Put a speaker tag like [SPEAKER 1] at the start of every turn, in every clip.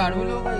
[SPEAKER 1] Army लोग है।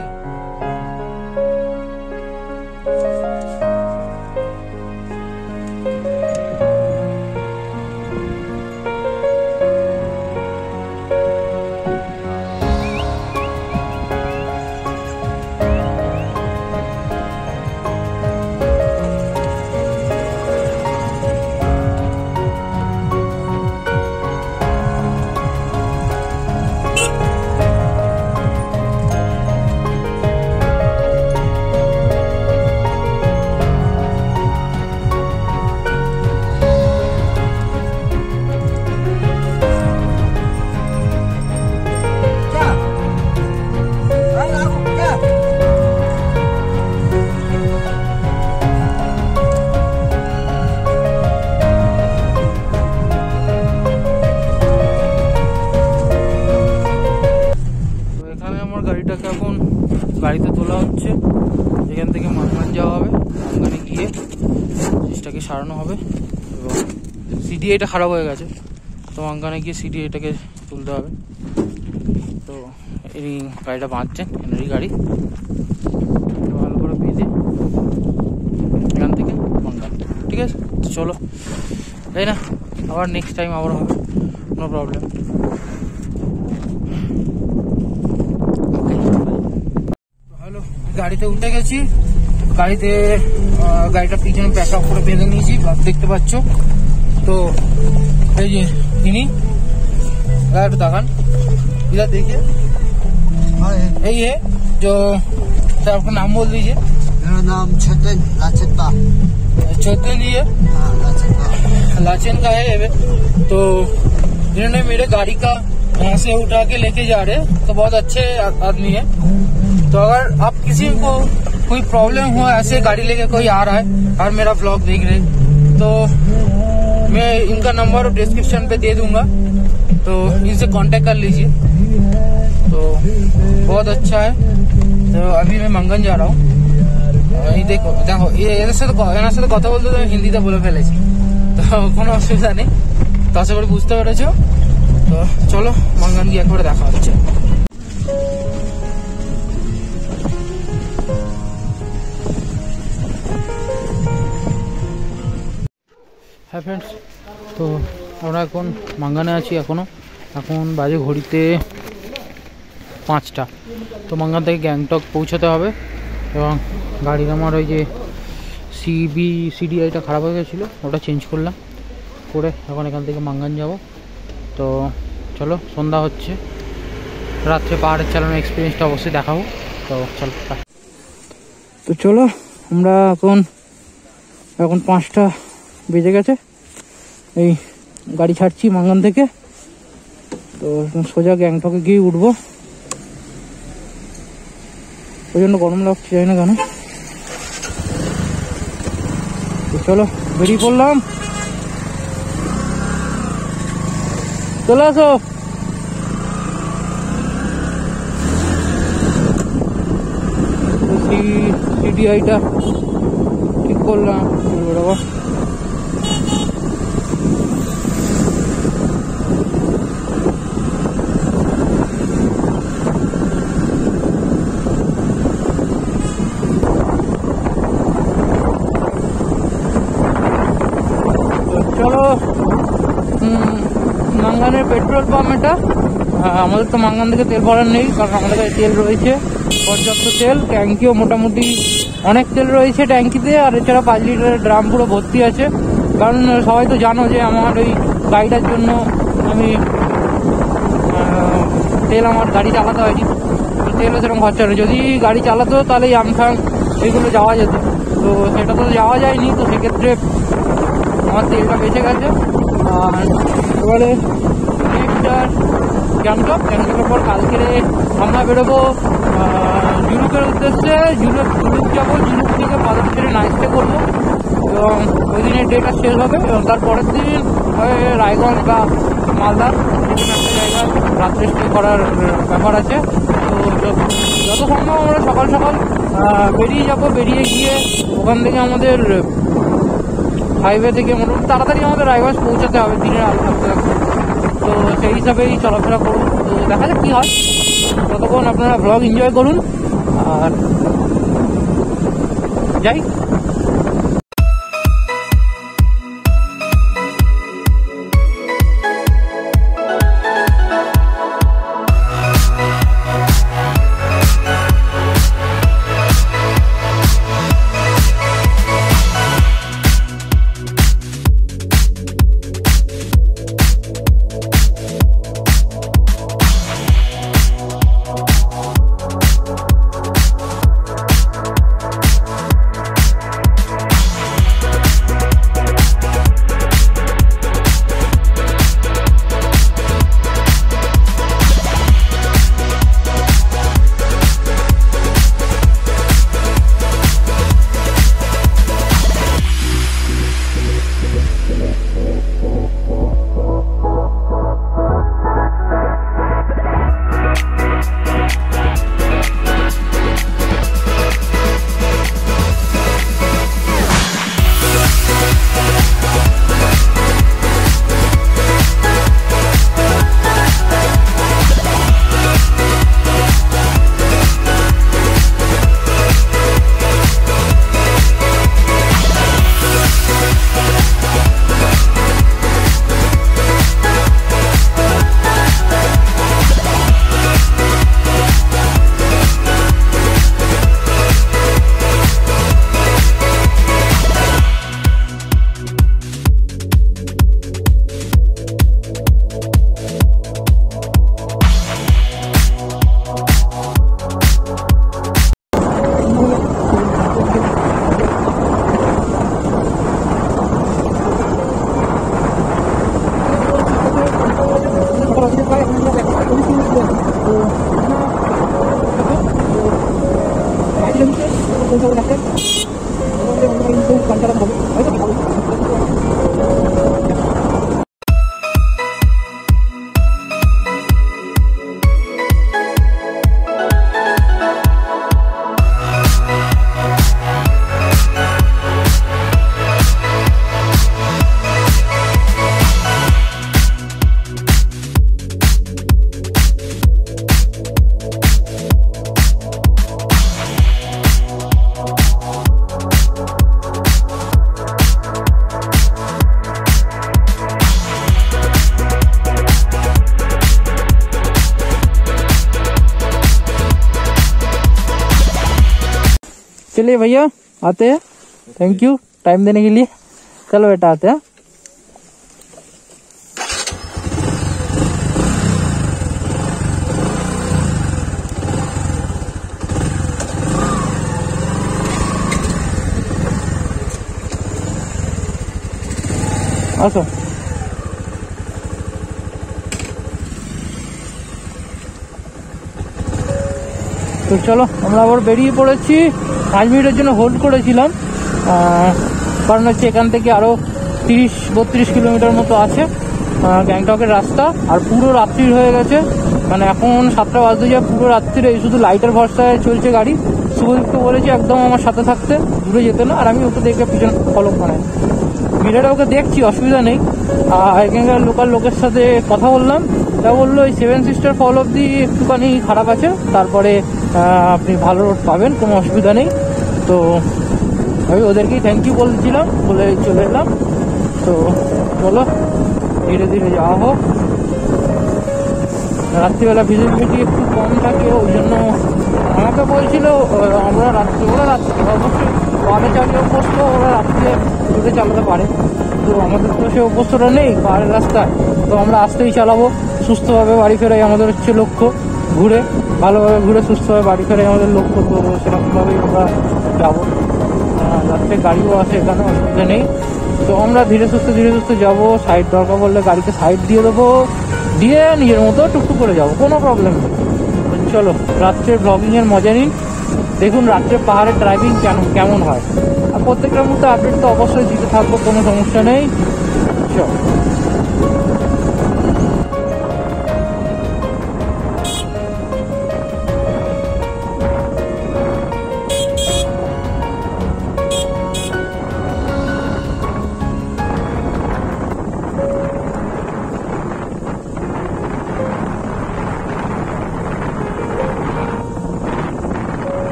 [SPEAKER 1] গাড়িটাকে এখন গাড়িতে তোলা হচ্ছে, এখান থেকে মাঙ্গান যাওয়া হবে, মাঙ্গানে গিয়ে জিনিসটাকে সারানো হবে এবং সিডিআইটা খারাপ হয়ে গেছে, তো মাঙ্গানে গিয়ে সিডিআইটাকে তুলতে হবে। তো এই গাড়িটা বাঁধছেন, এনারই গাড়ি, ভালো করে বেঁধে এখান থেকে মাঙ্গান। ঠিক আছে, চলো, তাই না, আবার নেক্সট টাইম আবার হবে, নো প্রবলেম। গাড়িতে উঠে গেছি, গাড়িটা পিছনে প্যাক আপ করে বেঁধে নিয়েছি, দেখতে পাচ্ছ। তো এই যে ইনি একটু দেখান, इधर देखिए, यही है जो सर आपका नाम बोल दीजिए।
[SPEAKER 2] मेरा नाम छतन लाचेता।
[SPEAKER 1] छतन जी है, लाचेन का है ये। तो इन्होंने मेरे गाड़ी का यहाँ से उठा के लेके जा रहे, तो बहुत अच्छे आदमी है। तो अगर आप किसी को कोई प्रॉब्लम हो, ऐसे गाड़ी लेके कोई आ रहा है और मेरा व्लॉग देख रहे, तो मैं इनका नंबर डिस्क्रिप्शन पे दे दूंगा, तो इनसे कांटेक्ट कर लीजिए। तो बहुत अच्छा है। तो अभी मैं मंगन जा रहा हूँ, देखो देखो ये से तो কথা বলতে তো হিন্দিতে বলে ফেলেছি, তো কোনো অসুবিধা নেই। তো আশা করি বুঝতে পেরেছো। তো চলো मंगन গিয়ে একবার দেখা হচ্ছে। হ্যাঁ ফ্রেন্ডস, তো আমরা এখন মাঙ্গানে আছি, এখন বাজে ঘড়িতে 5টা। তো মাঙ্গান থেকে গ্যাংটক পৌঁছাতে হবে এবং গাড়ির আমার ওই যে সিডিআইটা খারাপ হয়ে গেছিলো, ওটা চেঞ্জ করলাম, করে এখন এখান থেকে মাঙ্গান যাব। তো চলো, সন্ধ্যা হচ্ছে, রাত্রে পাহাড়ের চালানো এক্সপিরিয়েন্সটা অবশ্যই দেখাবো। তো চলো, তো চলো আমরা এখন 5টা বেজে গেছে, এই গাড়ি ছাড়ছি মাঙ্গান থেকে। তো সোজা গ্যাংটকে গিয়ে উঠবো, প্রচন্ড গরম লাগছে, জানি না কেন। তো চলো বেরিয়ে পড়লাম, চলে আসো। সিডিআইটা ঠিক করলাম, বাবা মাঙ্গানের পেট্রোল পাম্প এটা। আমাদের তো মাঙ্গান থেকে তেল ভরার নেই, কারণ আমাদের কাছে তেল রয়েছে পর্যাপ্ত তেল, ট্যাঙ্কিও মোটামুটি অনেক তেল রয়েছে ট্যাঙ্কিতে, আর এছাড়া 5 লিটারের ড্রাম পুরো ভর্তি আছে। কারণ সবাই তো জানো যে আমার ওই গাড়িটার জন্য আমি তেল আমার গাড়ি চালাতে হয়নি, তেলও সেরকম খরচা নেই। যদি গাড়ি চালাতো তাহলে আমফাং এইগুলো যাওয়া যেত, তো সেটা তো যাওয়া যায়নি, তো সেক্ষেত্রে আমার তেলটা বেঁচে গেছে। আর এবারে গ্যাংটকের পর কালকে আমরা বেরোবো জুলুকের উদ্দেশ্যে। জুলুক যাবো, জুলুক থেকে বাজার ছেড়ে নাইট স্টে করবো এবং ওই দিনের ডেটা শেষ হবে এবং তারপরের দিন রায়গঞ্জ বা মালদার বিভিন্ন একটা জায়গায় রাত্রে স্টে করার ব্যাপার আছে। তো যত সম্ভব আমরা সকাল সকাল বেরিয়ে যাবো, বেরিয়ে গিয়ে ওখান থেকে আমাদের হাইওয়ে থেকে মোটামুটি তাড়াতাড়ি আমাদের রায়গঞ্জ পৌঁছাতে হবে দিনের আলো থাকতে থাকতে। তো সেই হিসাবেই চলাফেরা করুন। তো দেখা যাক কী হয়, ততক্ষণ আপনারা ব্লগ এনজয় করুন আর যাই। चलिए भैया आते हैं, थैंक यू टाइम देने के लिए। चलो बेटा आते हैं। আসো। তো চলো আমরা আবার বেরিয়ে পড়েছি। 5 মিনিটের জন্য হোল্ড করেছিলাম, কারণ হচ্ছে এখান থেকে আরও 30-32 কিলোমিটার মতো আছে গ্যাংটকের রাস্তা। আর পুরো রাত্রির হয়ে গেছে, মানে এখন 7টা বাজতে যায়, পুরো রাত্রিরে এই শুধু লাইটের ভরসায় চলছে গাড়ি। শুভদীপকে বলেছি একদম আমার সাথে থাকতে, দূরে যেতে না, আর আমি ওকে দেখে পিছনে ফলো করাই। ভিডিওটা ওকে দেখছি, অসুবিধা নেই। এখানকার লোকাল লোকের সাথে কথা বললাম, তা বললো এই 7 সিস্টার ফল অব্দি একটুখানি খারাপ আছে, তারপরে আপনি ভালো রোড পাবেন, কোনো অসুবিধা নেই। তো আমি ওদেরকেই থ্যাংক ইউ বলছিলাম, বলে চলে এলাম। তো চলো ধীরে ধীরে যাওয়া হোক। রাত্রিবেলা ভিজিবিলিটি একটু কম থাকে, ওই জন্য আমাকে বলছিল ওরা রাত্রে অবশ্যই পাহাড়ে চালিয়ে অভ্যস্ত, ওরা রাত্রে রুটে চালাতে পারে। তো আমাদের তো সে অভ্যস্তটা নেই পাহাড়ের রাস্তায়, তো আমরা আসতেই চালাবো, সুস্থভাবে বাড়ি ফেরাই আমাদের হচ্ছে লক্ষ্য। ঘুরে ভালোভাবে ঘুরে সুস্থভাবে বাড়ি ফেরাই আমাদের লক্ষ্য। তো সেরকমভাবেই আমরা যাবো। রাত্রে গাড়িও আছে, এখানে অসুবিধা নেই। তো আমরা ধীরে সুস্থে যাবো। সাইড দরকার পড়লে গাড়িকে সাইড দিয়ে দেবো, দিয়ে নিজের মতো টুকটুক করে যাবো, কোনো প্রবলেম নেই। চলো রাত্রের ব্লগিংয়ের মজা নিন, দেখুন রাত্রে পাহাড়ের ড্রাইভিং কেমন হয়। আর প্রত্যেকটার মতো আপডেট তো অবশ্যই দিতে থাকবো, কোনো সমস্যা নেই। চলো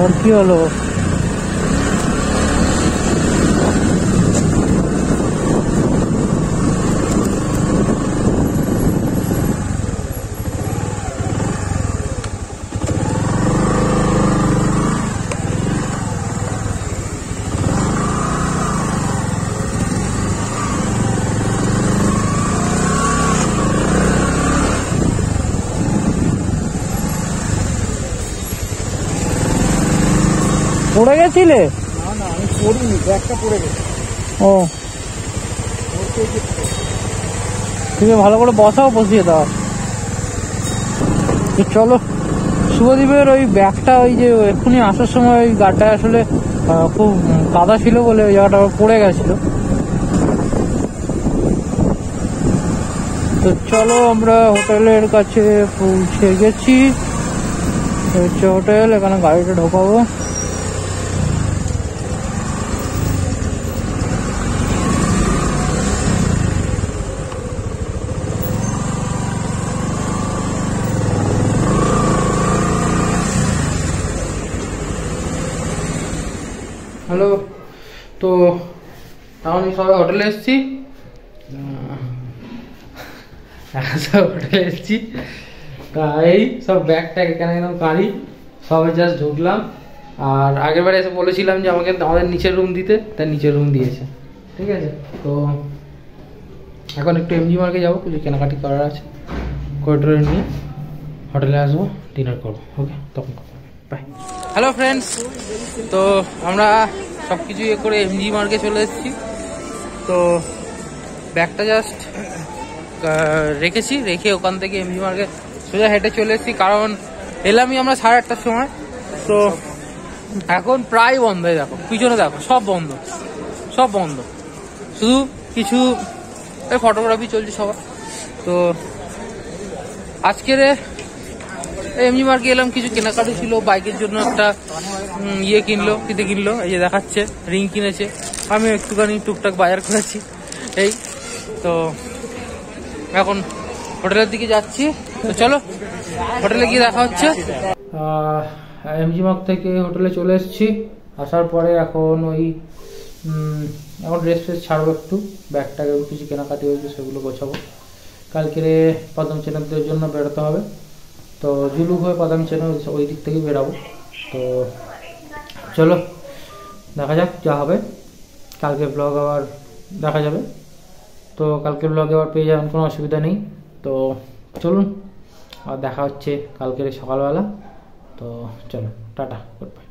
[SPEAKER 1] আর কি হলো? পড়ে গেছিলে?
[SPEAKER 2] না না, আমি পড়িনি, ব্যাগটা পড়ে গেছে।
[SPEAKER 1] ও তুমি ভালো করে বসাও, বসিয়ে দাও। চলো, শুভদীপের ওই ব্যাগটা ওই যে এক্ষুনি আসার সময় ওই গাড়িটা আসলে খুব কাদা ছিল বলে ওই জায়গাটা পড়ে গেছিল। তো চলো, আমরা হোটেলের কাছে পৌঁছে গেছি। হচ্ছে হোটেল, এখানে গাড়িটা ঢোকাবো। হ্যালো, তো এখন সবাই হোটেলে এসেছি। সব হোটেলে এসেছি, এই সব ব্যাগ ট্যাগ এখানে একদম গাড়ি সবাই জাস্ট ঢুকলাম। আর আগের বারে এসে বলেছিলাম যে আমাদের নিচের রুম দিতে, তাই নিচের রুম দিয়েছে। ঠিক আছে, তো এখন একটু এমজি মার্কে যাবো, কিছু কেনাকাটি করার আছে, করিডোরে নিয়ে হোটেলে আসবো, ডিনার করবো। ওকে, তখন বাই। হ্যালো ফ্রেন্ডস, তো আমরা সব কিছু ইয়ে করে এমজি মার্কে চলে এসেছি। তো ব্যাগটা জাস্ট রেখেছি, রেখে ওখান থেকে এমজি মার্কে সোজা হেঁটে চলে এসেছি, কারণ এলামই আমরা 8:30টার সময়। তো এখন প্রায় বন্ধ হয়ে, দেখো পিছনে দেখো, সব বন্ধ, সব বন্ধ, শুধু কিছু ফটোগ্রাফি চলছে সবার। তো আজকের এমজি মার্কে এলাম, কিছু কেনাকাটি ছিল, বাইকের জন্য একটা ইয়ে কিনলো, এই যে দেখাচ্ছে, রিং কিনেছে, আমি একটুখানি টুকটাক বাজার করেছি এই। তো এখন হোটেলের দিকে যাচ্ছি, তো চলো হোটেলে গিয়ে দেখা হচ্ছে। এমজি মার্ক থেকে হোটেলে চলে এসেছি, আসার পরে এখন এখন ড্রেস ফ্রেস ছাড়বো, একটু ব্যাগটাকে কিছু কেনাকাটি হয়েছে সেগুলো গোছাবো। কালকে পাদাম চেনাদের জন্য বেরোতে হবে, তো জুলুক হয়ে পাদাম চেনা ওই দিক থেকেই বেরাবো। তো চলো দেখা যাক যা হবে, কালকে ব্লগ আবার দেখা যাবে। তো কালকে ব্লগে আবার পেয়ে যাবেন, কোনো অসুবিধা নেই। তো চলুন, আর দেখা হচ্ছে কালকের সকালবেলা। তো চলো, টাটা, গুড বাই।